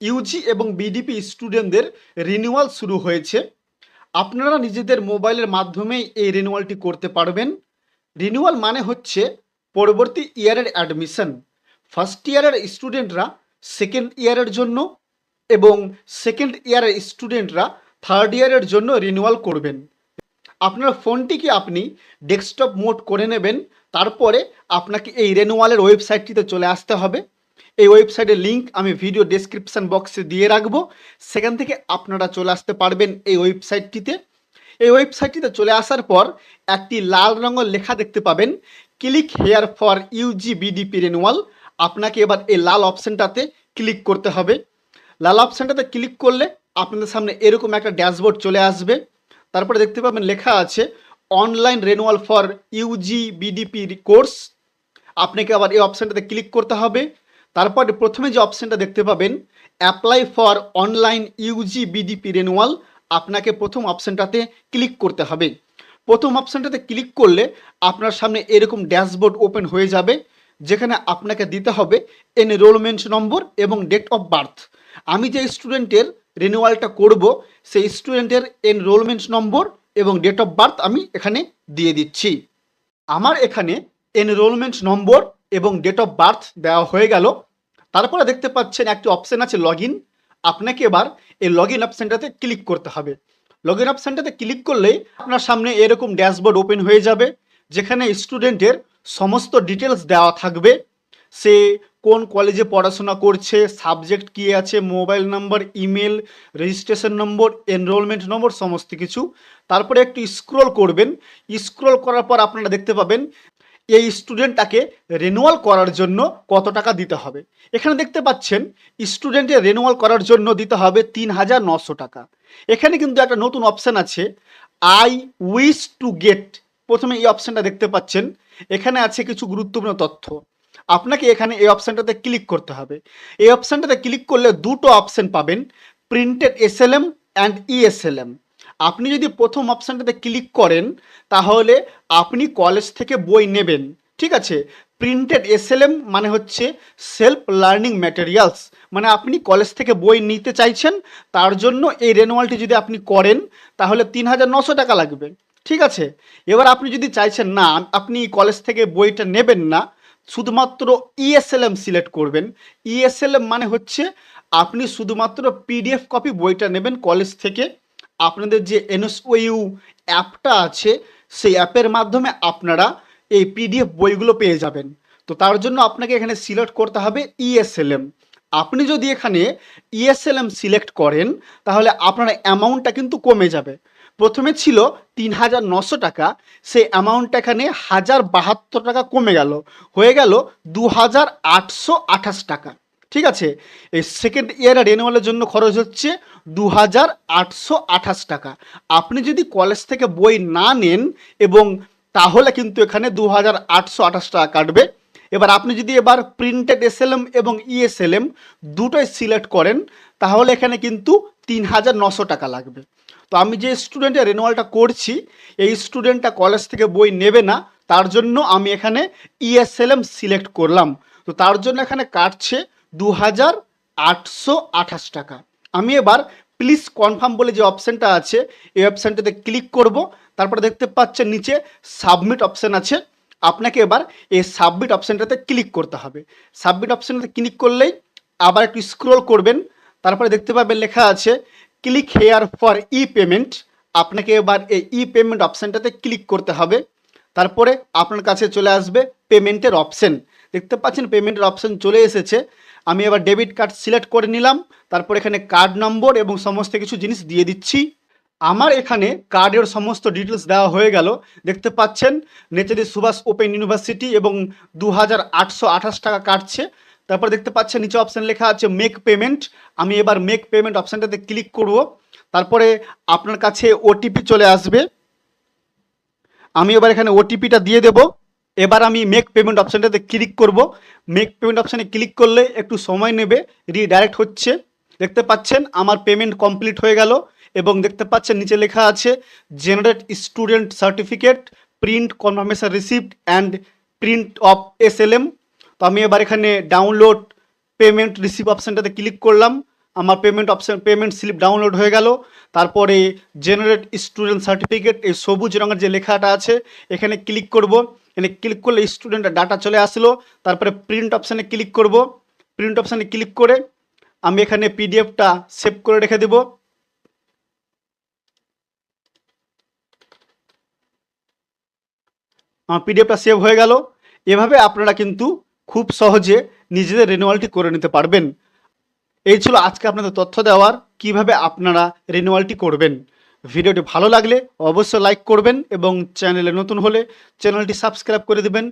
Yuji এবং BDP স্টুডেন্টদের renewal শুরু হয়েছে। আপনারা নিজেদের মোবাইলের মাধ্যমেই এই রিনিউয়ালটি করতে পারবেন। রিনিউয়াল মানে হচ্ছে পরবর্তী ইয়ারের অ্যাডমিশন। ফার্স্ট ইয়ারের স্টুডেন্টরা সেকেন্ড ইয়ারের জন্য এবং সেকেন্ড ইয়ারের স্টুডেন্টরা থার্ড ইয়ারের জন্য রিনিউয়াল করবেন। আপনার ফোনটিকে আপনি ডেস্কটপ মোড করে নেবেন, তারপরে আপনাকে এই রিনিউয়ালের ওয়েবসাইটটিতে চলে আসতে হবে। এই ওয়েবসাইটের লিঙ্ক আমি ভিডিও ডেসক্রিপশন বক্সে দিয়ে রাখবো, সেখান থেকে আপনারা চলে আসতে পারবেন এই ওয়েবসাইটটিতে। এই ওয়েবসাইটটিতে চলে আসার পর একটি লাল রঙের লেখা দেখতে পাবেন, click here for UG BDP renewal. আপনাকে এবার এই লাল অপশানটাতে ক্লিক করতে হবে। লাল অপশানটাতে ক্লিক করলে আপনাদের সামনে এরকম একটা ড্যাশবোর্ড চলে আসবে। তারপরে দেখতে পাবেন লেখা আছে online renewal for UG BDP course. আপনাকে আবার এই অপশানটাতে ক্লিক করতে হবে। তারপরে প্রথমে যে অপশানটা দেখতে পাবেন apply for online UG BDP renewal, আপনাকে প্রথম অপশানটাতে ক্লিক করতে হবে। প্রথম অপশানটাতে ক্লিক করলে আপনার সামনে এরকম ড্যাশবোর্ড ওপেন হয়ে যাবে, যেখানে আপনাকে দিতে হবে এনরোলমেন্ট নম্বর এবং ডেট অফ বার্থ। আমি যে স্টুডেন্টের রিনিউয়ালটা করব সেই স্টুডেন্টের এনরোলমেন্ট নম্বর এবং ডেট অফ বার্থ আমি এখানে দিয়ে দিচ্ছি। আমার এখানে এনরোলমেন্ট নম্বর এবং ডেট অফ বার্থ দেওয়া হয়ে গেল। তারপরে দেখতে পাচ্ছেন একটি অপশান আছে লগ ইন। আপনাকে এবার এই লগ ইন অপশানটাতে ক্লিক করতে হবে। লগ ইন অপশানটাতে ক্লিক করলেই আপনার সামনে এরকম ড্যাশবোর্ড ওপেন হয়ে যাবে, যেখানে স্টুডেন্টের সমস্ত ডিটেলস দেওয়া থাকবে। সে কোন কলেজে পড়াশোনা করছে, সাবজেক্ট কী আছে, mobile number, email, registration number, enrolment number, সমস্ত কিছু। তারপরে একটু স্ক্রল করবেন। স্ক্রল করার পর আপনারা দেখতে পাবেন এই স্টুডেন্টটাকে রিনিউয়াল করার জন্য কত টাকা দিতে হবে। এখানে দেখতে পাচ্ছেন স্টুডেন্টের রিনিউয়াল করার জন্য দিতে হবে ৩,৯০০ টাকা। এখানে কিন্তু একটা নতুন অপশান আছে, আই উইশ টু গেট। প্রথমে এই অপশানটা দেখতে পাচ্ছেন, এখানে আছে কিছু গুরুত্বপূর্ণ তথ্য। আপনাকে এখানে এই অপশানটাতে ক্লিক করতে হবে। এই অপশানটাতে ক্লিক করলে দুটো অপশান পাবেন, প্রিন্টেড এসএলএম অ্যান্ড ইএসএলএম। আপনি যদি প্রথম অপশানটাতে ক্লিক করেন তাহলে আপনি কলেজ থেকে বই নেবেন, ঠিক আছে। প্রিন্টেড এসএলএম মানে হচ্ছে সেলফ লার্নিং ম্যাটেরিয়ালস, মানে আপনি কলেজ থেকে বই নিতে চাইছেন, তার জন্য এই রিনিউয়ালটি যদি আপনি করেন তাহলে ৩,৯০০ টাকা লাগবে, ঠিক আছে। এবার আপনি যদি চাইছেন না আপনি কলেজ থেকে বইটা নেবেন না, শুধুমাত্র ইএসএলএম সিলেক্ট করবেন। ইএসএলএম মানে হচ্ছে আপনি শুধুমাত্র পিডিএফ কপি বইটা নেবেন কলেজ থেকে। আপনাদের যে এনএসওইউ অ্যাপটা আছে সেই অ্যাপের মাধ্যমে আপনারা এই পিডিএফ বইগুলো পেয়ে যাবেন। তো তার জন্য আপনাকে এখানে সিলেক্ট করতে হবে ইএসএলএম। আপনি যদি এখানে ইএসএলএম সিলেক্ট করেন তাহলে আপনার অ্যামাউন্টটা কিন্তু কমে যাবে। প্রথমে ছিল ৩,৯০০ টাকা, সেই অ্যামাউন্টটা এখানে ১,০৭২ টাকা কমে গেল, হয়ে গেল ২,৮২৮ টাকা, ঠিক আছে। এই সেকেন্ড ইয়ারের রিনিউয়ালের জন্য খরচ হচ্ছে ২,৮২৮ টাকা। আপনি যদি কলেজ থেকে বই না নেন এবং তাহলে কিন্তু এখানে ২,৮২৮ টাকা কাটবে। এবার আপনি যদি এবার প্রিন্টেড এসএলএম এবং ইএসএলএম দুটোই সিলেক্ট করেন তাহলে এখানে কিন্তু ৩,৯০০ টাকা লাগবে। তো আমি যে স্টুডেন্টের রিনিউয়ালটা করছি এই স্টুডেন্টটা কলেজ থেকে বই নেবে না, তার জন্য আমি এখানে ইএসএলএম সিলেক্ট করলাম। তো তার জন্য এখানে কাটছে ২,৮২৮ টাকা। আমি এবার প্লিজ কনফার্ম বলে যে অপশানটা আছে এই অপশানটাতে ক্লিক করব। তারপরে দেখতে পাচ্ছেন নিচে সাবমিট অপশান আছে, আপনাকে এবার এই সাবমিট অপশানটাতে ক্লিক করতে হবে। সাবমিট অপশানটাতে ক্লিক করলেই আবার একটু স্ক্রল করবেন, তারপরে দেখতে পাবেন লেখা আছে click here for E payment. আপনাকে এবার এই ই পেমেন্ট অপশানটাতে ক্লিক করতে হবে। তারপরে আপনার কাছে চলে আসবে পেমেন্টের অপশান। দেখতে পাচ্ছেন পেমেন্টের অপশান চলে এসেছে। আমি এবার ডেবিট কার্ড সিলেক্ট করে নিলাম, তারপর এখানে কার্ড নম্বর এবং সমস্ত কিছু জিনিস দিয়ে দিচ্ছি। আমার এখানে কার্ডের সমস্ত ডিটেলস দেওয়া হয়ে গেল। দেখতে পাচ্ছেন নেতাজি সুভাষ ওপেন ইউনিভার্সিটি এবং ২,৮২৮ টাকা কাটছে। তারপর দেখতে পাচ্ছেন নিচে অপশান লেখা আছে মেক পেমেন্ট। আমি এবার মেক পেমেন্ট অপশানটাতে ক্লিক করব। তারপরে আপনার কাছে ওটিপি চলে আসবে, আমি এবার এখানে ওটিপিটা দিয়ে দেব। এবার আমি মেক পেমেন্ট অপশানটাতে ক্লিক করব। মেক পেমেন্ট অপশানে ক্লিক করলে একটু সময় নেবে, রিডাইরেক্ট হচ্ছে। দেখতে পাচ্ছেন আমার পেমেন্ট কমপ্লিট হয়ে গেল এবং দেখতে পাচ্ছেন নিচে লেখা আছে generate student certificate, print confirmation receipt and print of SLM. তো আমি এবার এখানে ডাউনলোড পেমেন্ট রিসিপ্ট অপশানটাতে ক্লিক করলাম। আমার পেমেন্ট স্লিপ ডাউনলোড হয়ে গেল। তারপরে জেনারেট স্টুডেন্ট সার্টিফিকেট, এই সবুজ রঙের যে লেখাটা আছে এখানে ক্লিক করব। এখানে ক্লিক করলে স্টুডেন্টের ডাটা চলে আসলো। তারপরে প্রিন্ট অপশানে ক্লিক করব। প্রিন্ট অপশানে ক্লিক করে আমি এখানে পিডিএফটা সেভ করে রেখে দেব। আমার পিডিএফটা সেভ হয়ে গেল। এভাবে আপনারা কিন্তু খুব সহজে নিজেদের রিনিউয়ালটি করে নিতে পারবেন। এই ছিল আজকে আপনাদের তথ্য দেওয়ার কিভাবে আপনারা রিনিউয়ালটি করবেন। ভিডিওটি ভালো লাগলে অবশ্যই লাইক করবেন এবং চ্যানেলে নতুন হলে চ্যানেলটি সাবস্ক্রাইব করে দেবেন।